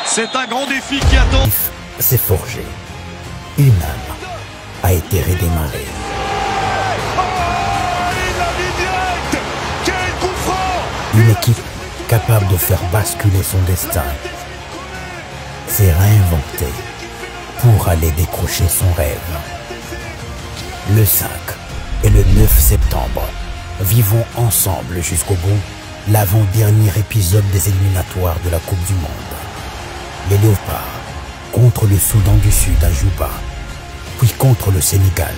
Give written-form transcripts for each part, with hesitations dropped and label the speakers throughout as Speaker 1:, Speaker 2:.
Speaker 1: C'est un grand défi qui attend.
Speaker 2: C'est forgé. Une âme a été redémarrée. Une équipe capable de faire basculer son destin s'est réinventée pour aller décrocher son rêve. Le 5 et le 9 septembre, vivons ensemble jusqu'au bout l'avant-dernier épisode des éliminatoires de la Coupe du Monde. Les Léopards contre le Soudan du Sud à Juba, puis contre le Sénégal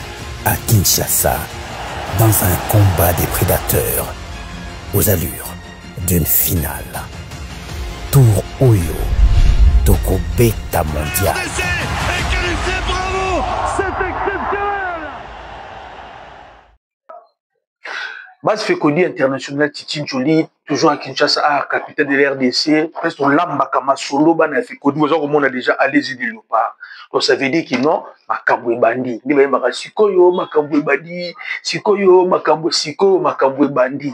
Speaker 2: à Kinshasa, dans un combat des prédateurs aux allures d'une finale. Tour Oyo, Togo Beta Mondial.
Speaker 1: Bravo, c'est exceptionnel.
Speaker 3: Base Fekodi international Titi Njoli, toujours à Kinshasa, capitaine de l'RDC, presque lamba kama solo bana Fekodi, vous on a déjà allé-y de Léopard. Donc ça veut dire que non, Makambwe Bandi. Ni ba maka sikoyo Makambwe Bandi, sikoyo Makambwe Bandi.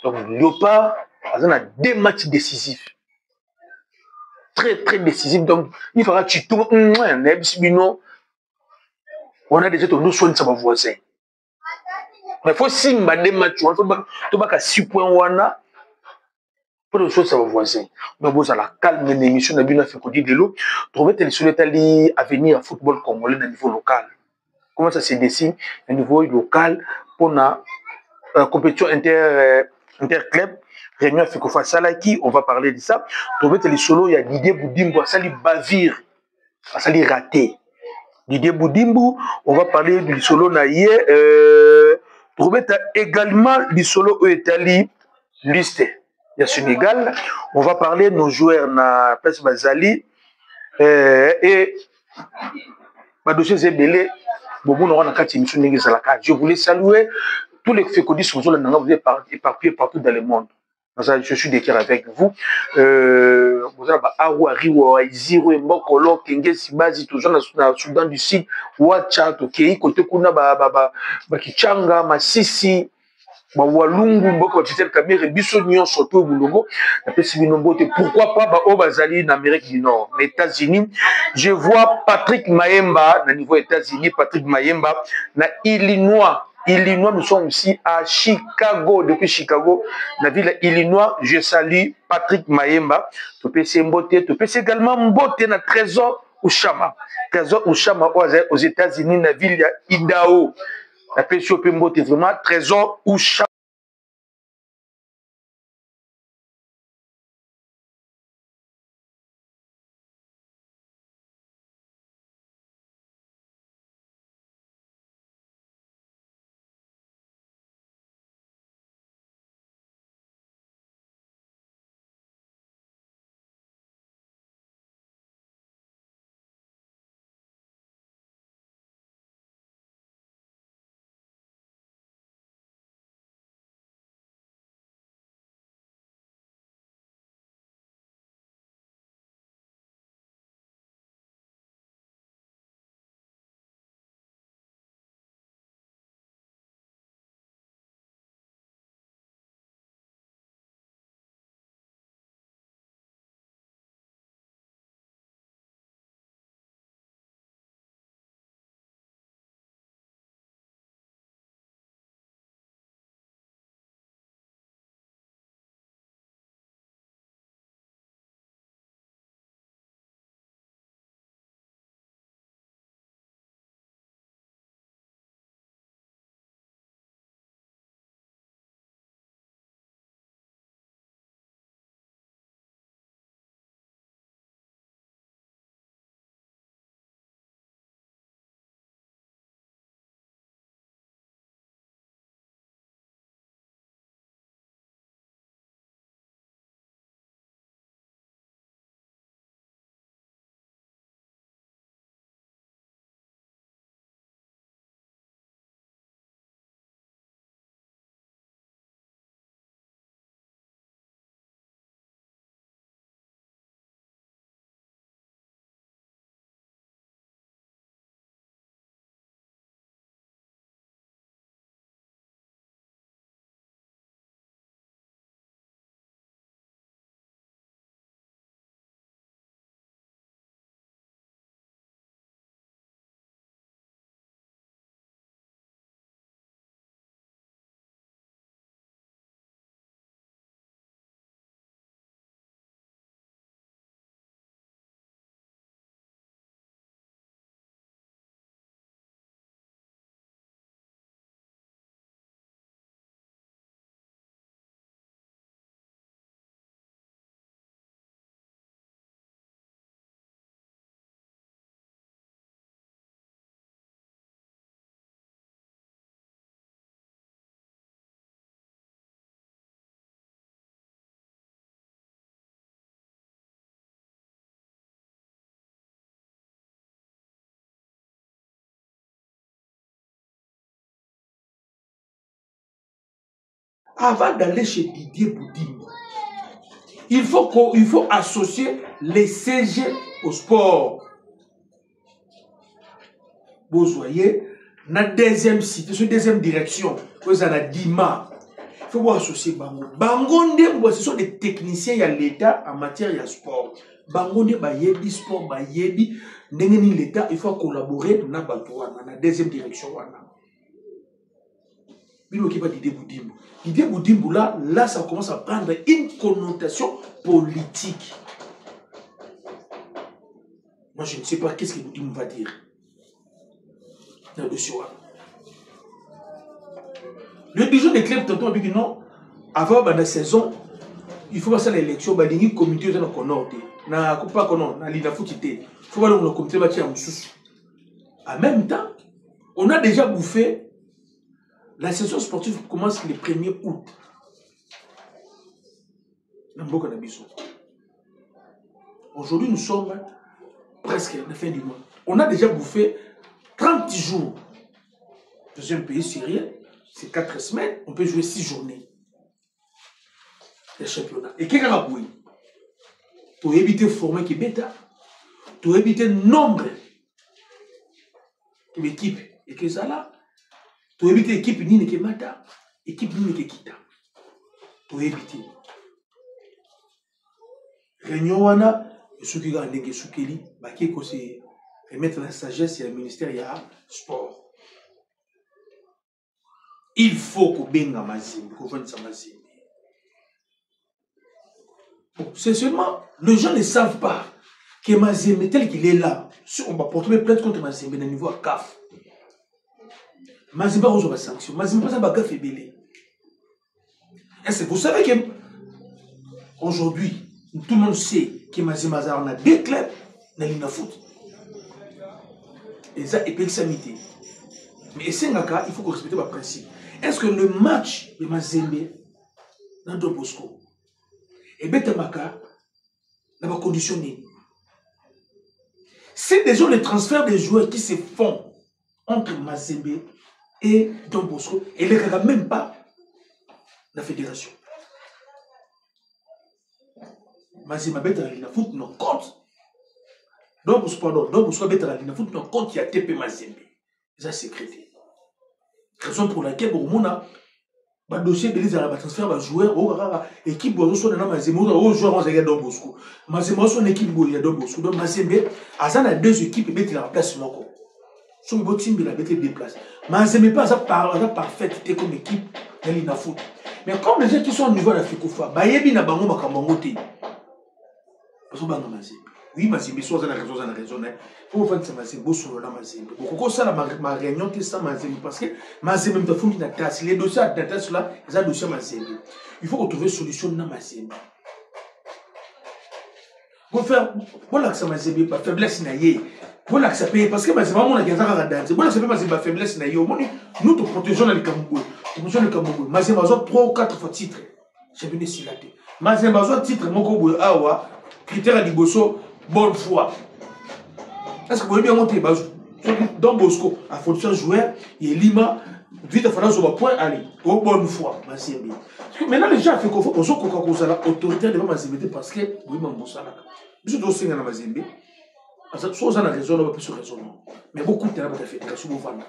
Speaker 3: Donc Léopard, on a deux matchs décisifs. Très décisifs. Donc il faudra que tu tournes, on a déjà nos soins de sa voisin. Mais il faut simba des matchs, il faut que 6 points pour les choses ça va voisin. Donc vous allez calme l'émission de Bina Fekodi de l'eau. Trouver tel sur l'Italie à venir à football congolais à niveau local. Comment ça se dessine à niveau local pour la compétition interclub. Réunion Fekofa Salaki, on va parler de ça. Trouver tel solo, il y a Didier Boudimbo, ça lui bavire, ça lui raté. Didier Boudimbo, on va parler du solo naïe. Trouver également du solo au Italie liste. Il y a Sénégal. On va parler de nos joueurs na Place Bazali et Badoché Zebele. Je voulais saluer tous les fécondis sur le monde. Vous êtes éparpillés partout dans le monde. Je suis d'accord avec vous. Vous avez Awa, Riwa, Iziro, Mbokolo, Kenge, Sibazi, toujours dans le Soudan du Sud, Ouacha, Tokei, Kote Kuna, Kichanga, Masisi, Walungu, Mboko, Titel Kabir, Bisso, Nyon, Soto, Boulongo, pourquoi pas Obazali, en Amérique du Nord, les États-Unis. Je vois Patrick Mayemba, au niveau États-Unis, Patrick Mayemba, na Illinois. Illinois, nous sommes aussi à Chicago. Depuis Chicago, la ville Illinois, je salue Patrick Mayemba. Tu peux également Mbote na Trésor Ouchama. Trésor Ouchama aux États-Unis, la ville Idaho. La PCO Mbote vraiment Trésor Ouchama.
Speaker 4: avant d'aller chez Didier Boudimbo, il faut associer les CG au sport. Vous voyez, dans la deuxième site, sur la deuxième direction, vous avez Dima. Il faut associer Bango. Bango, ce sont des techniciens à l'État en matière de sport. Bango, il sport, l'État, il faut collaborer dans la deuxième direction. Il n'y a pas d'idée Boudimbo. L'idée Boudimbo, là, ça commence à prendre une connotation politique. Moi, je ne sais pas qu'est-ce que Boudimbo va dire. Le dirigeant des clubs, tantôt, a dit que non, avant la saison, il faut passer à l'élection, il y a un comité de la Conorte. Il faut aller dans le comité de la En même temps, on a déjà bouffé. La saison sportive commence le 1er août. Aujourd'hui, nous sommes presque à la fin du mois. On a déjà bouffé 30 jours. Dans un pays syrien, c'est 4 semaines, on peut jouer 6 journées. Le championnat. Et qu'est-ce qu'on a bouillé? Pour éviter former qui bêta, pour éviter nombre d'équipes et que ça là. Pour éviter l'équipe ni qui mata, équipe ni qui quitta. Pour éviter. Réunion wana, ceux qui ont des soukeli, qui c'est remettre la sagesse et le ministère ya sport. Il faut qu'on benga Mazembe, qu'on vende sa Mazembe. C'est seulement, les gens ne savent pas que Mazembe tel qu'il est là, si on va porter plainte contre Mazembe au niveau à CAF. Mazembe a reçu la sanction. Mazembe pas un fait belé. Est-ce que vous savez que aujourd'hui, tout le monde sait que Mazembe a deux clubs dans l'Ina Foot. Et ça, il peut s'amiter. Mais il faut respecter le principe. Est-ce que le match de Mazembe dans Don Bosco et Betamaka n'a pas conditionné? C'est déjà les transferts des joueurs qui se font entre Mazembe et Don Bosco, et les regarde même pas la fédération. Mazembe beta la foot non compte. Don Bosco pardon, Don Bosco beta la foot non compte, il y a TP Mazembe. Ça c'est créé. Raison pour laquelle au monde a dossier de l'île à la transfert va jouer au équipe bozo soit dans Mazembe au joueur on regarde Don Bosco. Mazembe son équipe bozo Don Bosco. Donc Mazembe a deux équipes et beta la place moko. Son beau team il a bêté des places. Mazembe pas ça parfaite comme équipe dans l'Ina Foot. Mais comme les gens qui sont au niveau de la FECOFA, bayebi na bango makambo te. Parce que banga Mazembe. Oui, Mazembe soit dans la raison. Pour faire ça Mazembe sur la Mazembe. Pourquoi ça la réunion que ça Mazembe parce que Mazembe me font une tasse. Les dossiers de tasse là, ils ont dossier Mazembe. Il faut trouver solution dans Mazembe. Pour faire voilà que ça Mazembe pas faiblesse naïe. Voilà que ça paye parce que Mazembe on a gagné à danser. Voilà que ça paye Mazembe faiblesse naïe. Nous te protégeons dans le Cameroun. Mazembe a 3 ou 4 fois titre. J'ai venu sur la tête. Mazembe a titre moko awa critère de bosso bonne foi. Est-ce que vous voyez bien monter dans Bosco à fonction joueur et Lima vite à faire sur point aller au bonne foi Mazembe. Maintenant les gens fait qu'on faut qu'on soit autoritaire devant Mazembe parce que oui mon salaka. Je dois signer dans Mazembe. Soit on a raison, on va plus sur raison. Mais beaucoup de temps à la fédération vous vendre.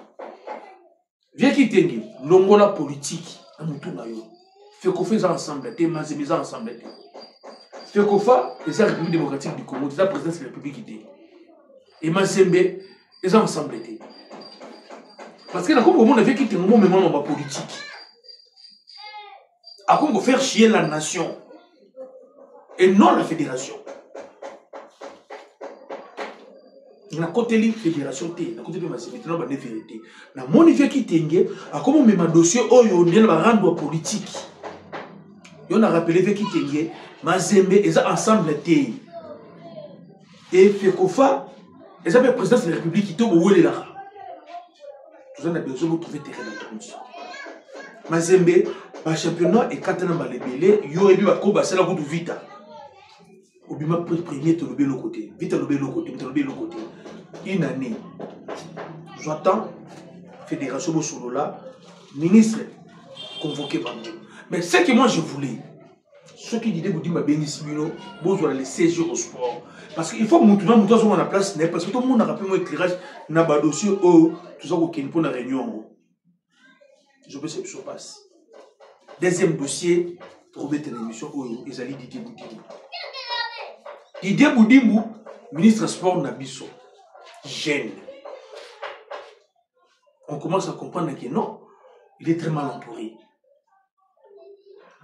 Speaker 4: Viens qui tengue l'ongola politique à mon tour nayo. Fait qu'on fait ensemble, des Mazembe ensemble. Fait qu'on fait les République démocratique du Congo, la présidence de la République était. Et Mazembe, ils ont ensemble été. Parce que dans le monde, avec qui moment moment politique. À quoi faire chier la nation et non la fédération. Na côté de la fédération, na côté de Mazembe, na pas de vérité. Na mon niveau qui tengue, à comment même un dossier où on est va rendre politique. Et on a rappelé qui tengue, Mazembe, ils ont ensemble été. Et Fekofa, ils ont le président de la République qui tombe où il est là. Tout ça, on a besoin de trouver terrain d'attention. Mazembe, le championnat est quand on a les belés, il y a eu un combat, c'est la route vita. Au bima premier, tu le côté. Vite, le côté, tu le côté. Une année. J'attends, fédération Bosolola, ministre convoqué par nous. Mais ce que moi je voulais, ce qui disait Boudimba Benissibino, vous allez les CG au sport. Parce qu'il faut maintenant monter sur la place, parce que tout le monde a rappelé mon éclairage, n'a pas dossier, tout ça, aucun point de réunion. Je peux ce qui se passe. Deuxième dossier, trouver télévision, ils allaient Didier Boudimbo. Didier Boudimbo, ministre sport Nabiso, gêne. On commence à comprendre que non, il est très mal entouré.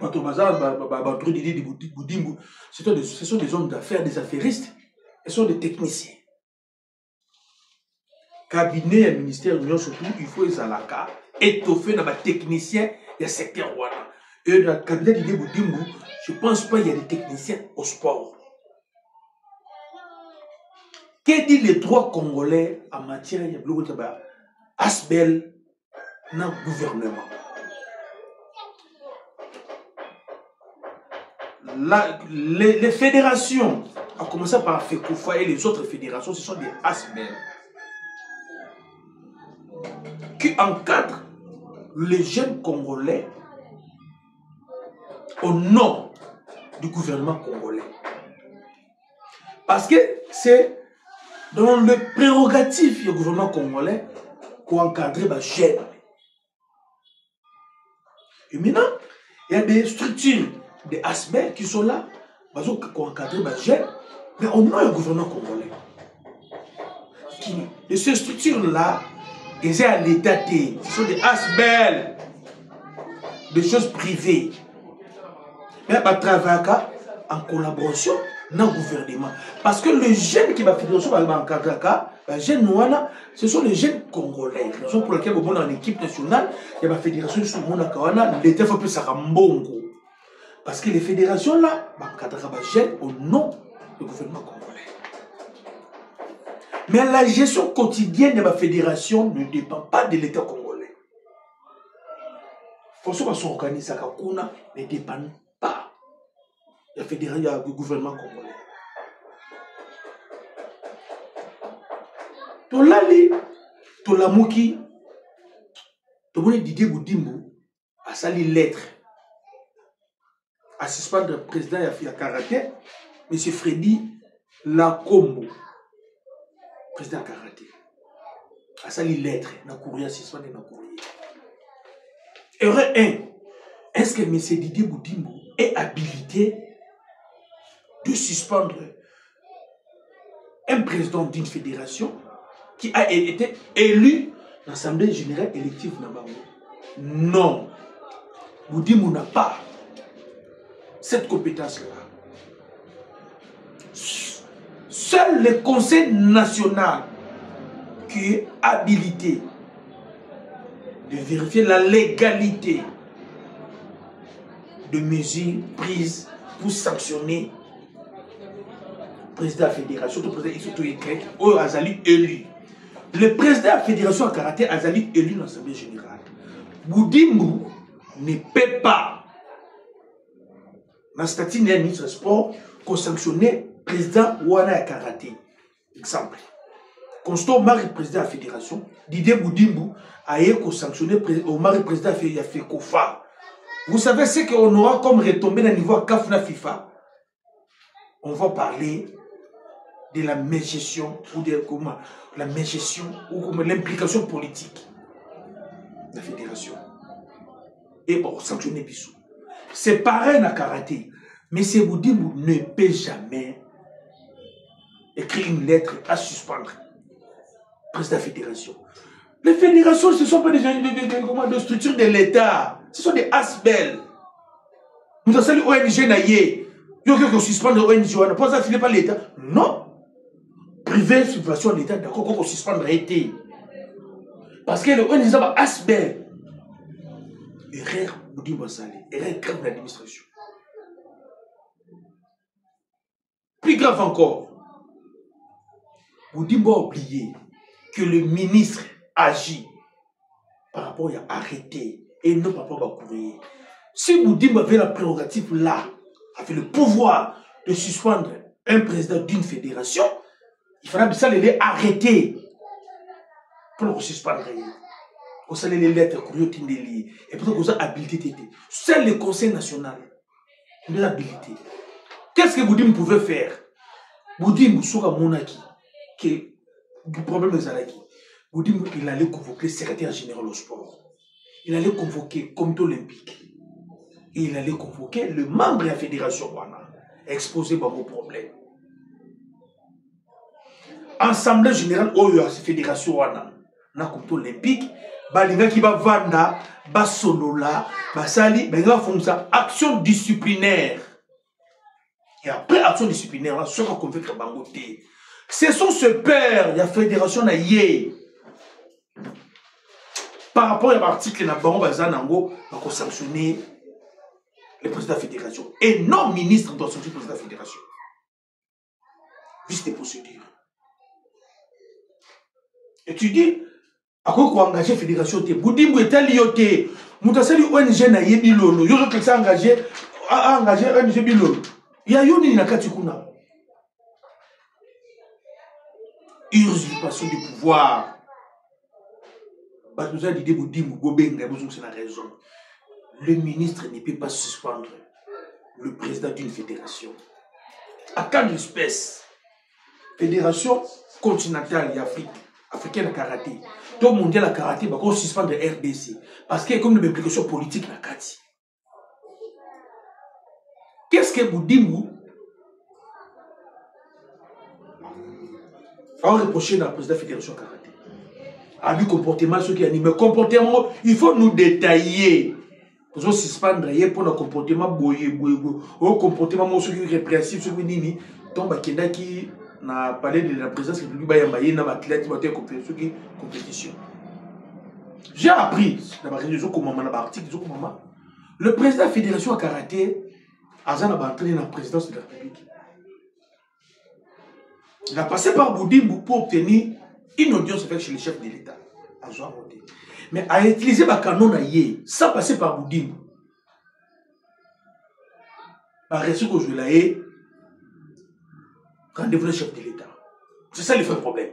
Speaker 4: Ce sont des hommes d'affaires, des affairistes, ce sont des techniciens. Cabinet et ministère de l'Union, surtout, il faut les alaka, étoffer dans les techniciens du secteur. Et dans le cabinet de Boudimbo, je ne pense pas qu'il y a des techniciens au sport. Que dit les droits congolais en matière de Asbel dans le gouvernement? Les fédérations, à commencer par FECOFA et les autres fédérations, ce sont des Asbel qui encadrent les jeunes Congolais au nom du gouvernement congolais. Parce que c'est dans le prérogatif du gouvernement congolais qu'on encadre les jeunes. Et maintenant, il y a des structures, des ASBEL qui sont là, pour encadrer les jeunes, mais au nom du gouvernement congolais. Et ces structures-là, elles sont à l'état T. Ce sont des ASBEL, des choses privées. Mais on travaille en collaboration dans le gouvernement. Parce que les jeunes qui va faire des choses en Kadaka, les jeunes noirs, ce sont les jeunes congolais. La raison pour laquelle on est en équipe nationale, il y a la fédération sur le monde, l'État fait plus ça mbongo. Parce que les fédérations là, les jeunes au nom du gouvernement congolais. Mais la gestion quotidienne de la fédération ne dépend pas de l'État congolais. Il faut que s'organiser à Kakuna ne dépend pas de la fédération du gouvernement congolais. Tolali, Tolamuki, Tomoni Didier Boudimbo a sali lettre à suspendre le président de Karaté, M. Freddy Lakombo, président Karaté. A sali lettre dans le courrier, à suspendre dans le courrier. Erreur 1. Est-ce que M. Didier Boudimbo est habilité de suspendre un président d'une fédération qui a été élu dans l'Assemblée générale élective Nabango? Non. Boudimbo n'a pas cette compétence-là. Seul le Conseil national qui est habilité de vérifier la légalité de mesures prises pour sanctionner le président de la fédération, le président Issoto Yekek, ou Azali élu. Le président de la fédération à Karaté Azali élu dans l'Assemblée générale. Boudimbo ne peut pas, dans le statut de ministre des Sports, qu'on sanctionner le président Wana à Karaté. Exemple. Constant Marie, président de la fédération, Didier Boudimbo a été sanctionné au Marie, président de la FECOFA. Vous savez ce qu'on aura comme retombé dans le niveau CAFNA FIFA? On va parler de la mégestion ou de comment la mégestion ou l'implication politique de la fédération. Et bon, sanctionner Bissou. C'est pareil dans Karaté. Mais c'est Boudimbo ne peut jamais écrire une lettre à suspendre le président de la fédération. Les fédérations, ce ne sont pas des structures de l'État. Ce sont des ASBEL. Nous avons salué ONG Naye. Il faut qu'on suspende l'ONG. On n'a pas affilié par l'État. Non. Privé, subvention de l'État, d'accord, qu'on suspende l'État. Parce que l'ONG est ASBEL. Erreur, Boudimbo Salé. Erreur grave de l'administration. Plus grave encore, Boudimbo a oublié que le ministre agit par rapport à arrêter et non par rapport à couvrir. Si Boudimbo avait la prérogative là, avait le pouvoir de suspendre un président d'une fédération, il fallait ça les arrêter pour le suspendre. Vous savez les lettres, et peut-être que vous avez habilité. C'est le Conseil national. Vous avez habilité. Qu'est-ce que Boudim pouvait faire? Boudim, vous savez, monaki, que le problème est là. Boudim, il allait convoquer le secrétaire général au sport. Il allait convoquer le comité olympique. Et il allait convoquer le membre de la fédération Wana. Exposer vos problèmes. Assemblée générale de la fédération Wana. Na comité olympique. Balinga qui va vanda, basolola, basali, ben va faire ça. Action disciplinaire. Et après action disciplinaire, là, ce qu'on fait bangoté. Ce sont ce père, il y a fédération na yé. Par rapport à l'article, na bango bazanango, va sanctionner le président de la fédération. Et non ministre doit sanctionner le président de la fédération. Juste des procédures. Et tu dis, à quoi qu'on engage la fédération, Boudimbo est allié, Moutasali ONG na yebilolo, yozo que ça engagé ONG bilolo. Il y a yoni na katikuna. Usurpation du pouvoir. Batouza dit Boudimbo Gobenga, c'est la raison. Le ministre ne peut pas suspendre le président d'une fédération. À quelle espèce? Fédération continentale d'Afrique. Africaine de karaté. Tout le mondial à karaté, il va suspendre le RDC. Parce qu'il y a comme une implication politique dans la kati. Qu'est-ce que vous dites, vous? On reproche dans le président de la fédération de karaté. À lui, comportement, ceux qui animent. Comportement, il faut nous détailler. Pour nous suspendre pour le comportement boyé. Au comportement, ceux qui sont répréhensifs, ceux qui nini. Donc, qui n'a parlé de la présence de l'Ubaïambaye dans l'athlète qui a compétition. J'ai appris, dans l'article, le président de la fédération à karaté a entraîné dans la présidence de la République. Il a passé par Boudimbo pour obtenir une audience avec chez le chef de l'État. Mais à utiliser le canon sans passer par Boudimbo. Par récit que je l'ai, rendez-vous le chef de l'État. C'est ça le vrai problème.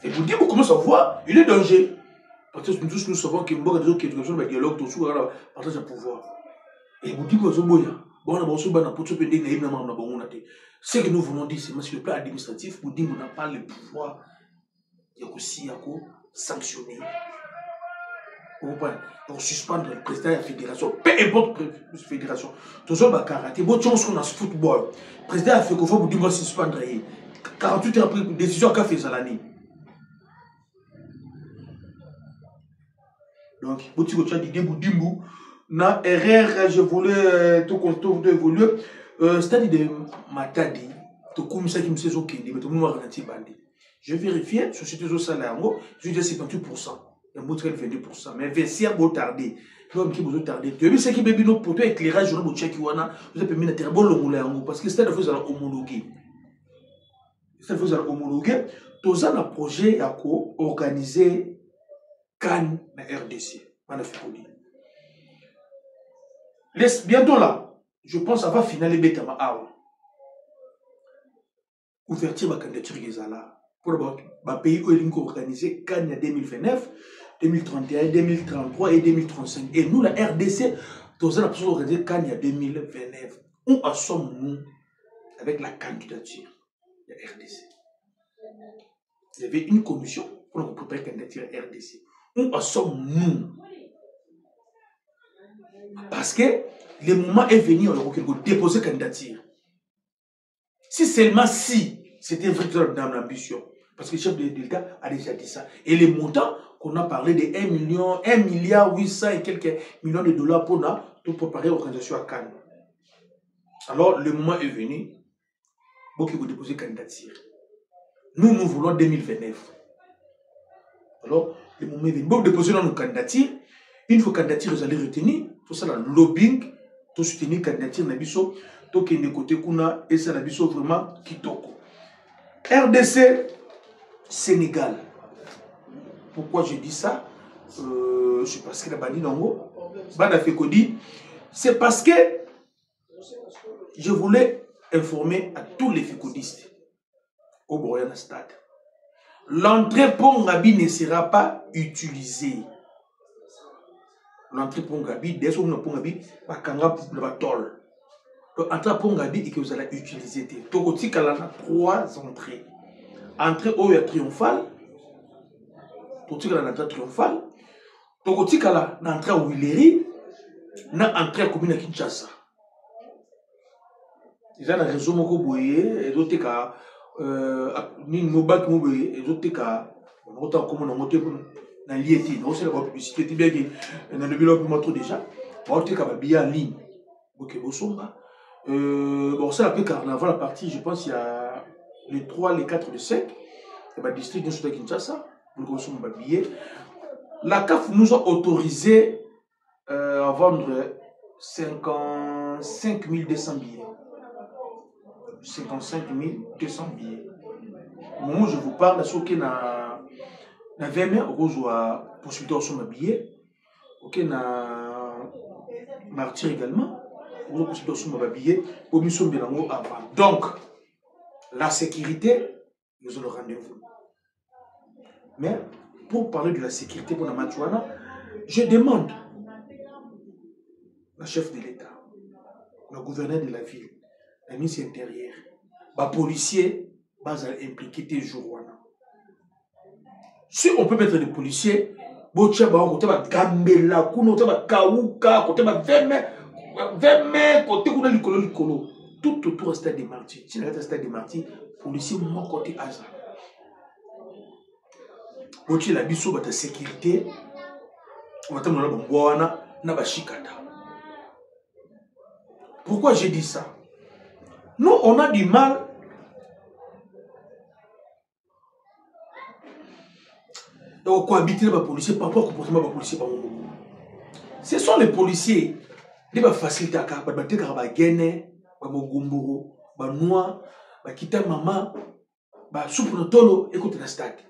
Speaker 4: Et vous dites, vous commencez à voir, il est danger. Parce que tous nous savons qu'il y a une éducation, un dialogue, tout ça, partage de pouvoir. Et vous dites, vous avez ce que nous voulons dire, c'est que sur le plan administratif, vous dites, vous n'avez pas le pouvoir de sanctionner. Vous comprenez? Pour suspendre le président de la fédération, peu importe la fédération. Tout ça, le karaté, bon, chance qu'on a ce football. Le président a fait qu'il faut vous dire suspendre. 48 heures après, décision qu'a fait Zalani. Donc, vous tu as dit, Boudimbo, na erreur, je voulais tout évoluer. C'est-à-dire de Matadi, tout comme ça qui me sait ok, mais tout le monde a ralenti bandit. Je vérifiais, société au salaire, je dis 58%. Il y a 22%. Mais Vessia a tardé. L'homme qui a tardé. Tu as vu ce qui est bien pour toi, éclairage, je vais checker, vous avez mis un très bon logo parce que c'est la fois où vous homologué. C'est la fois où vous homologué. Tous un projet à organiser CAN na RDC. Bientôt là, je pense que ça va finir les bêtes à ouverture de la candidature pour le pays où il est organisé CAN 2029, 2031, 2033 et 2035. Et nous, la RDC, nous avons organisé CAN 2029. Où en sommes-nous avec la candidature de la RDC? Il y avait une commission pour préparer la candidature de la RDC. Où en sommes-nous? Parce que le moment est venu, on a déposé la candidature. Si seulement si c'était vrai dans l'ambition. Parce que le chef de l'État a déjà dit ça. Et les montants qu'on a parlé de 1 milliard 800 et quelques millions de dollars pour préparer l'organisation à Cannes. Alors, le moment est venu pour qu'ils vous déposez candidature. Nous, nous voulons 2029. Alors, le moment est venu. Pour déposer nos candidatures, une fois candidature, vous allez retenir, tout ça, le lobbying, tout soutenir la candidature, tout qui est de côté, et ça, vraiment, kitoko. RDC, Sénégal. Pourquoi je dis ça? C'est parce que la banni nango, c'est parce que je voulais informer à tous les fécodistes au Boyana Stade. L'entrée Pongabi ne sera pas utilisée. L'entrée Pongabi, dès que vous avez Pongabi, va kanga va tol. Donc entrée Pongabi et que vous allez utiliser. Donc il y a 3 entrées. Entrée au triomphale. Donc il y a l'entrée triomphale. Donc il y a l'entrée au Willery. Na entrée commune à Kinshasa. Il y a un réseau moko boye et d'autres cas ni mobile mobile et d'autres cas autant comme on a monté dans l'IET donc c'est la publicité bien que dans le bilan pour déjà autres cas bien en ligne OK bosomba bon ça après carnaval la partie je pense il y a les 3 les 4 les 5 et bah district de Kinshasa pour consommer billets la CAF nous a autorisé à vendre 55 200 billets. 55 200 billets. Au moment où je vous parle, ce qui est na 20 mai, au cause de possibilité de son billet, ok na martyr également, au cause de possibilité de son billet, pour mission bilango avant. Donc, la sécurité, nous avons le rendez-vous. Mais pour parler de la sécurité pour la Matouana, je demande la chef de l'État, le gouverneur de la ville, la ministre intérieure, les policiers, ils impliqués tes jours. Si on peut mettre des policiers, côté Gambela, côté Kauka, côté Veme, côté Likolo, tout autour du stade des Martyrs. Si on est au stade des Martyrs, les policiers sont côté Aza. Côté la biso, la sécurité, on va na bashikata. Pourquoi j'ai dit ça? Nous, on a du mal à cohabiter avec les policiers par rapport au comportement des policiers. Ce sont les policiers qui vont faciliter à faire des choses, des gomboro, des noix, des kita maman, des soupes de tolo, écoute le stade.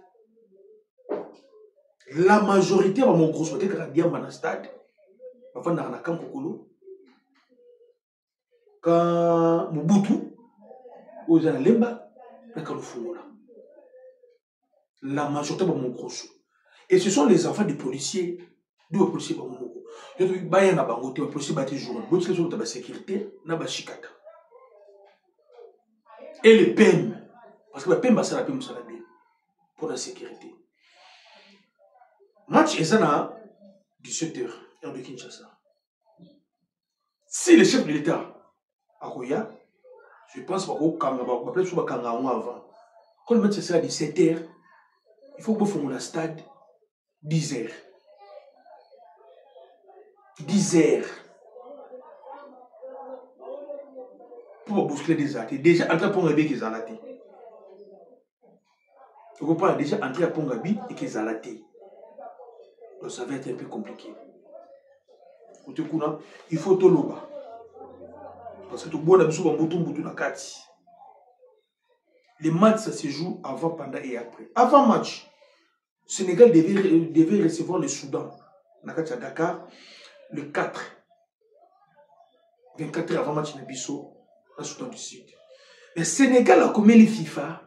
Speaker 4: La majorité de mon gros côté qui dans le stade, va faire un camp kokolo. Quand Mobutu, aux Lemba, la majorité de mon gros. Et ce sont les enfants des policiers, d'où les policiers sont beaucoup. Je dis, les policiers battent jour, les policiers sont la sécurité, na chikata. Et les PEM, parce que la PEM, c'est la PEM pour la sécurité. Match est à 17h, heure de Kinshasa. Si le chef de l'État, Akoya, je pense qu'on va appeler sur Kanga avant. Quand le match est à 17h, il faut que vous fassiez le stade 10h. 10h. Pour bousculer des actes. Déjà, entrer à Pongabi qui est zalaté. Vous comprenez? Déjà, entrer à Pongabi et qui est zalaté. Donc, ça va être un peu compliqué. Il faut tout le bas. Parce que tout le monde a besoin de la carte. Les matchs, ça se joue avant, pendant et après. Avant match, Sénégal devait recevoir le Soudan. À Dakar, le 4. 24 heures avant match de Bissau, le Soudan du Sud. Mais Sénégal a commis les FIFA.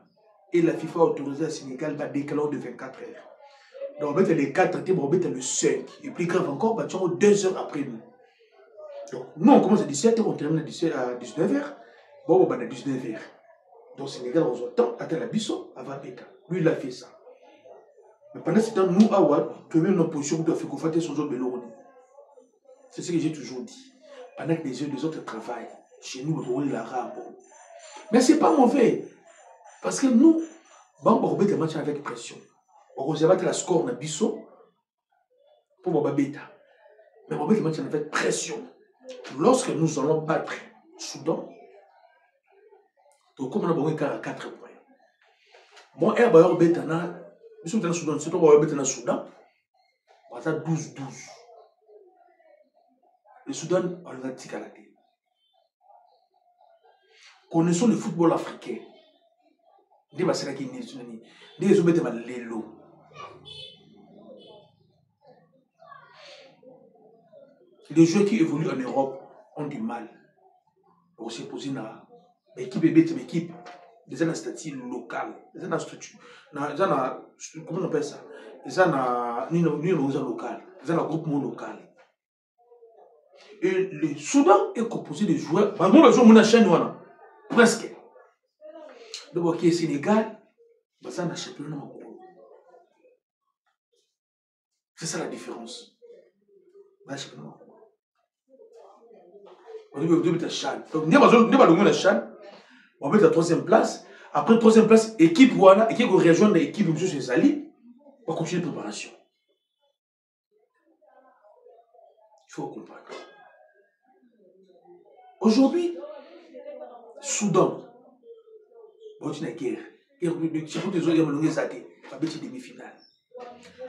Speaker 4: Et la FIFA a autorisé le Sénégal à décaler de 24 heures. Donc, on va mettre les 4, on va mettre le 5. Et plus grave encore, on va 2 heures après nous. Donc, nous, on commence à 17h, on termine à 19h. Bon, on va à 19h. Donc, Sénégal, on a temps, attends la Bissau, avant Péka. Lui, il a fait ça. Mais pendant ce temps, nous, Awad, que même notre position, nous devons faire son job de l'Oroni. C'est ce que j'ai toujours dit. Pendant que les autres travaillent, chez nous, on roule la rame. Mais ce n'est pas mauvais. Parce que nous, on va remettre le match avec pression. On va remettre la score dans Bissau pour Babeta. Mais on va remettre le match avec pression. Lorsque nous allons battre Soudan, donc comme on a besoin de 4 points. Bon, on va remettre dans Soudan, c'est on va remettre dans Soudan, on va 12-12. Le Soudan, on va tirer à la tête. Connaissons le football africain. Les joueurs qui évoluent en Europe ont du mal pour se poser dans l'équipe. Ils ont un statut local. Ils ont une structure. Comment on appelle ça? Ils ont un local. Ils ont un groupement local. Et le Soudan est composé de joueurs. Moi, je suis chaîne presque. Donc, au Sénégal, c'est un championnat. C'est ça la différence. On est à Chan. Donc, on est à Chan. On va être à 3e place. Après 3e place, équipe Wana, équipe qui rejoint l'équipe de M. Zali, on va continuer la préparation. Il faut comprendre. Aujourd'hui, Soudan, on est en guerre. Demi-finale.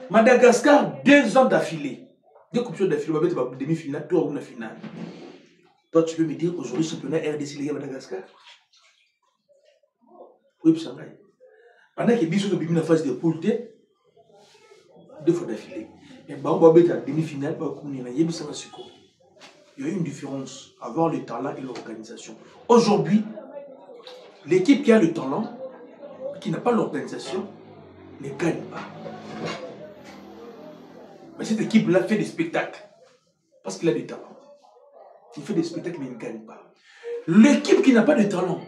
Speaker 4: Madagascar, 2 ans d'affilée. 2 compétitions d'affilée, on va mettre demi-finale, 3 ans finale. Toi, tu peux me dire aujourd'hui, championnat RDC Ligue à Madagascar? Oui, puis ça va. Pendant que Bissou a mis la phase de poule, 2 fois d'affilée. Mais on va mettre la demi-finale, il y a une différence avoir le talent et l'organisation. Aujourd'hui, l'équipe qui a le talent, qui n'a pas l'organisation, ne gagne pas. Mais cette équipe-là fait des spectacles. Parce qu'il a du talent. Il fait des spectacles, mais il ne gagne pas. L'équipe qui n'a pas de talent,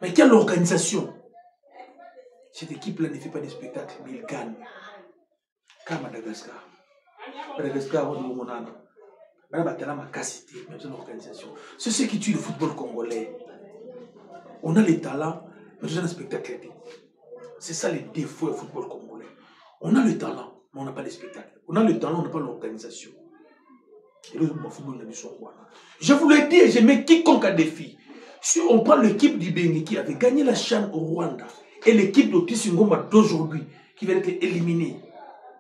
Speaker 4: mais qui a l'organisation, cette équipe-là ne fait pas des spectacles, mais il gagne. Comme Madagascar. Madagascar, on a une organisation. C'est ce qui tue le football congolais. On a les talents, mais on a un spectacle. C'est ça les défauts du football congolais. On a le talent, mais on n'a pas de spectacle. On a le talent, on n'a pas l'organisation. Et le football, je vous le dis et je mets quiconque à défi. Si on prend l'équipe du Bengue qui avait gagné la CHAN au Rwanda et l'équipe d'Otis Ngoma d'aujourd'hui qui va être éliminée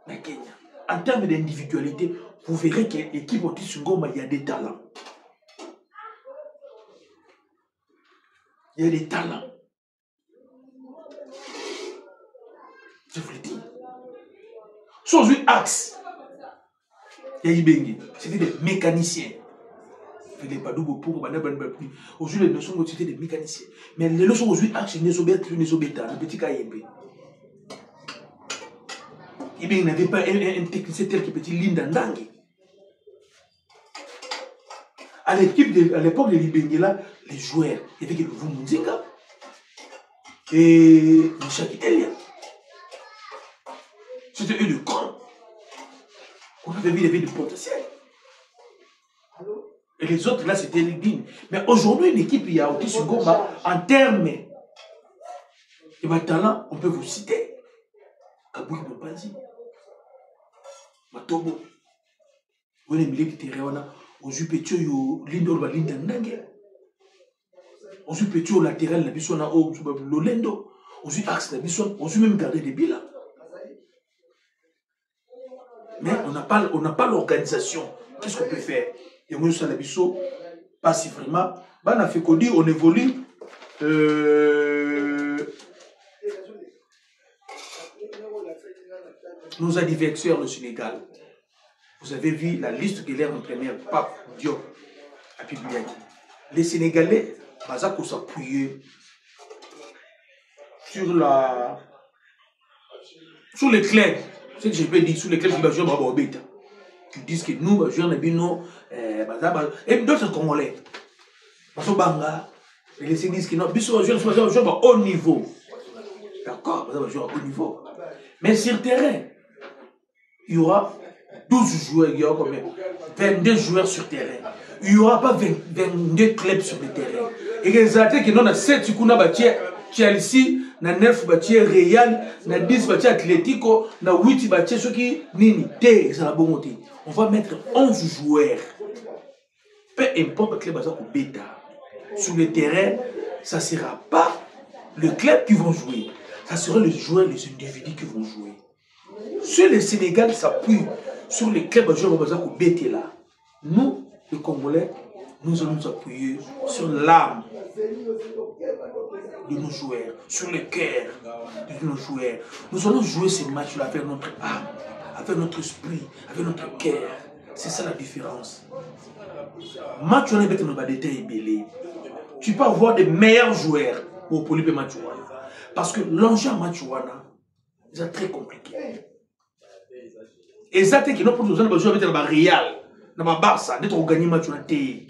Speaker 4: à Kenya, en termes d'individualité, vous verrez que l'équipe Otis Ngoma, il y a des talents. Il y a des talents. Je vous le dis. Sans une axe. Il y a Ibengi. C'était des mécaniciens. Aujourd'hui, les leçons c'était des mécaniciens. Mais les leçons aujourd'hui, axe, ne sont pas le petit KMB. Il n'avait pas un technicien tel que petit Linda Ndangue. À l'époque de l'Ibengela, les joueurs, il y avait le Vumunzinga et Michel Kitelia. C'était eux le camp. On avait vu, il y avait du potentiel. Et les autres, là, c'était les dignes. Mais aujourd'hui, l'équipe, il y a Otis Ngoma, en termes de talent, on peut vous citer. Kabouki Bopanzi, Matobo, on est milieu de terrain, on joue petit au Linda Ndangue, on joue petit au latéral, la bisson a Lolendo, on joue axe, la bisson, on joue même garder des bilans. Mais on n'a pas l'organisation. Qu'est-ce qu'on peut faire? Et moi, je suis à la bisson, pas si vraiment. On a fait qu'on dit, on évolue. Nos adversaires, le Sénégal. Vous avez vu la liste de l'air entraîneur, Pape Diop, à Pibliaki. Les Sénégalais, Bazako s'appuyer sur les clubs. C'est ce que je peux dire, sur les clubs qui vont jouer au Beta. Qui disent que nous, nous jouons et d'autres Congolais. Banga, les Sénégalais disent que non, nous jouons à haut niveau. D'accord, nous jouons à haut niveau. Mais sur le terrain, il y aura 12 joueurs, il y aura combien? 22 joueurs sur le terrain. Il n'y aura pas 22 clubs sur le terrain. Et les athlètes qui ont 7 Chelsea, 9 Real, 10 Atletico, 8 ceux qui nini. On va mettre 11 joueurs. Peu importe le club au bêta. Sur le terrain, ça ne sera pas le club qui vont jouer. Ça sera les joueurs, les individus qui vont jouer. Si le Sénégal s'appuie sur les clubs au bêta là, nous, les Congolais, nous allons nous appuyer sur l'âme de nos joueurs, sur le cœur de nos joueurs. Nous allons jouer ces matchs-là avec notre âme, avec notre esprit, avec notre cœur. C'est ça la différence. Match on est bête dans le détail belé. Tu peux avoir des meilleurs joueurs, pour poliper match wana. Parce que l'enjeu match wana, c'est très compliqué. Et ça, c'est que nous pour nous jouer avec le Real, le Barça, d'être gagné match wana té.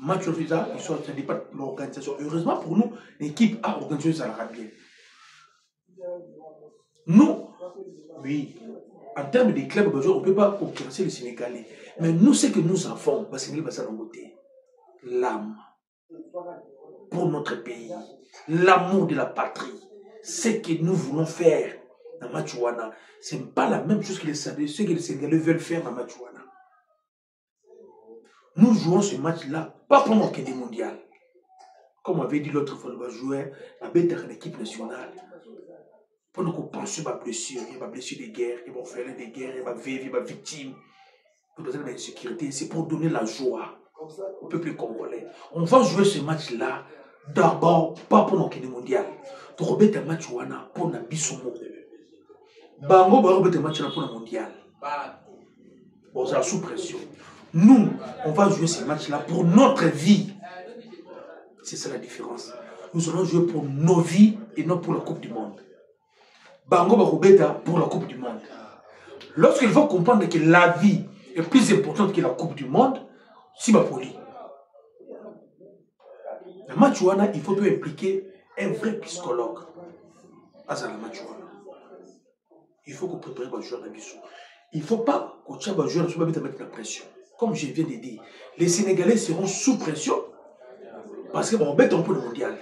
Speaker 4: Match wana, ça dépend de l'organisation. Heureusement pour nous, l'équipe a organisé ça bien. Nous, oui, en termes de clubs, on ne peut pas concurrencer les Sénégalais. Mais nous, ce que nous avons, c'est l'âme pour notre pays, l'amour de la patrie. Ce que nous voulons faire dans Matchouana, ce n'est pas la même chose que ce que les Sénégalais veulent faire dans Matchouana. Nous jouons ce match-là, pas pour manquer des mondiales. Comme on avait dit l'autre fois, on va jouer la bête de l'équipe nationale. Pour nous penser à blessure, il y a des blessures de guerre, il y a des frères de guerre, il y a des veuves, il y a des victimes. Pour donner l'insécurité, c'est pour donner la joie au peuple congolais. On va jouer ce match-là d'abord, pas pour nous des mondiales. Pour remettre un match pour nous bisoumo. Bango va remettre un match pour le mondial. Bon, c'est sous pression. Nous, on va jouer ce match-là pour notre vie. C'est ça la différence. Nous allons jouer pour nos vies et non pour la Coupe du Monde. Bango va remettre pour la Coupe du Monde. Lorsqu'il faut comprendre que la vie est plus importante que la Coupe du Monde, si ma poli. Le match wana, il faut impliquer un vrai psychologue. Il faut qu'on prépare les joueurs d'Abisso. Il ne faut pas que les joueurs soient mettre la pression. Comme je viens de dire, les Sénégalais seront sous pression parce qu'on bête un peu le mondial.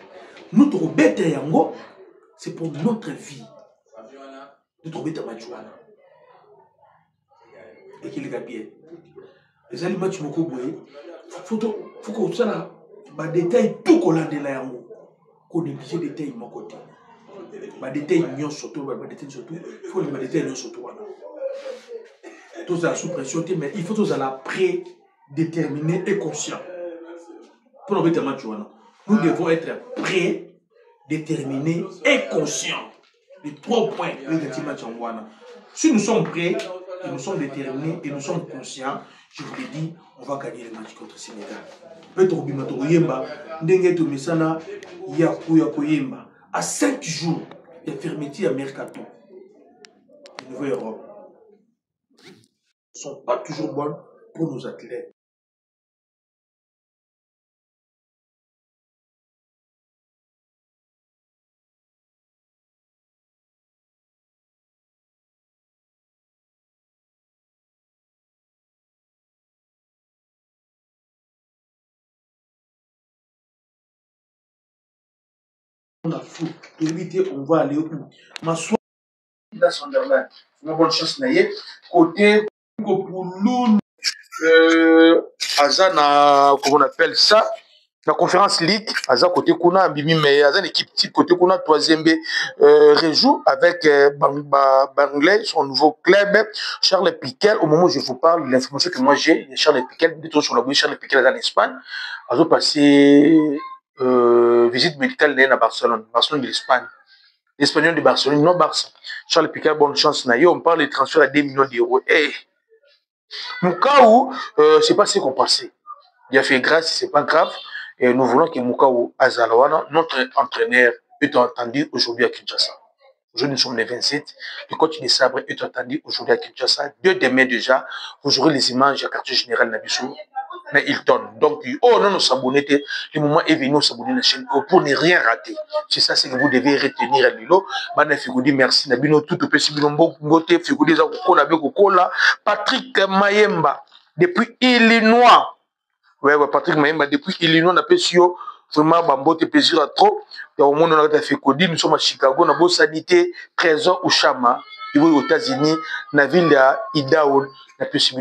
Speaker 4: Nous, nous bête yango, c'est pour notre vie. Nous bête un match wana. Et qu'il est bien. Les aliments qui m'ont coupé, faut qu'on soit là, les détails tout collant de là, qu'on néglige les détails de mon côté. Les détails n'y ont surtout, les détails surtout, il faut les détails n'y ont surtout. Tous à la sous-pression, mais il faut tous à la prédéterminée et conscient. Pour nous mettre un match, nous devons être prédéterminés et conscients. Les 3 points de match en Wana. Si nous sommes prêts, et nous sommes déterminés et nous sommes conscients, je vous l'ai dit, on va gagner le match contre le Sénégal. À 5 jours, il y a fermeture à Mercato. Le nouveau Europe. Ne sont pas toujours bonnes pour nos athlètes. On va aller où? Ma soirée, bonne chance, côté Kopouloun, Azana, comment on appelle ça, la conférence League, Aza côté Kuna, Bimi, mais Azan équipe type côté Kuna, 3e rejoue avec Banglais, son nouveau club, Charles Piquel. Au moment où je vous parle, l'information que moi j'ai, Charles Piquel, dit sur la bouche, Charles Piquel en Espagne, a passé visite médicale à Barcelone de l'Espagne. L'Espagnol de Barcelone, non Barça. Charles Piquel, bonne chance. On parle de transfert à 2 millions d'euros. Hey. Moukao, c'est pas ce qu'on pensait. Il a fait grâce, c'est pas grave. Et nous voulons que Moukao Azalawana, notre entraîneur, est entendu aujourd'hui à Kinshasa. Aujourd'hui, nous sommes les 27. Le coach de Sabre est entendu aujourd'hui à Kinshasa. Dès demain déjà, vous aurez les images à quartier général Nabissou. Mais Hilton. Donc, oh non, nous s'abonner. Le moment est venu nous s'abonner à la chaîne pour ne rien rater. C'est ça, c'est que vous devez retenir à Lilo. Madame Figoudi, merci. Nabino, tout au petit Bilombo, Ngote, Figoudi, Patrick Mayemba, depuis Illinois. Ouais, Patrick Mayemba, depuis Illinois, on a pu vraiment, Bambote, plaisir à trop. Il y a au monde, on a fait Figoudi, nous sommes à Chicago, on a beau sanité, Trésor ou Chama. Aux États-Unis, dans la ville d'Idaho, merci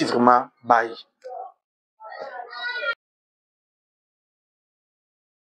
Speaker 4: vraiment, bye.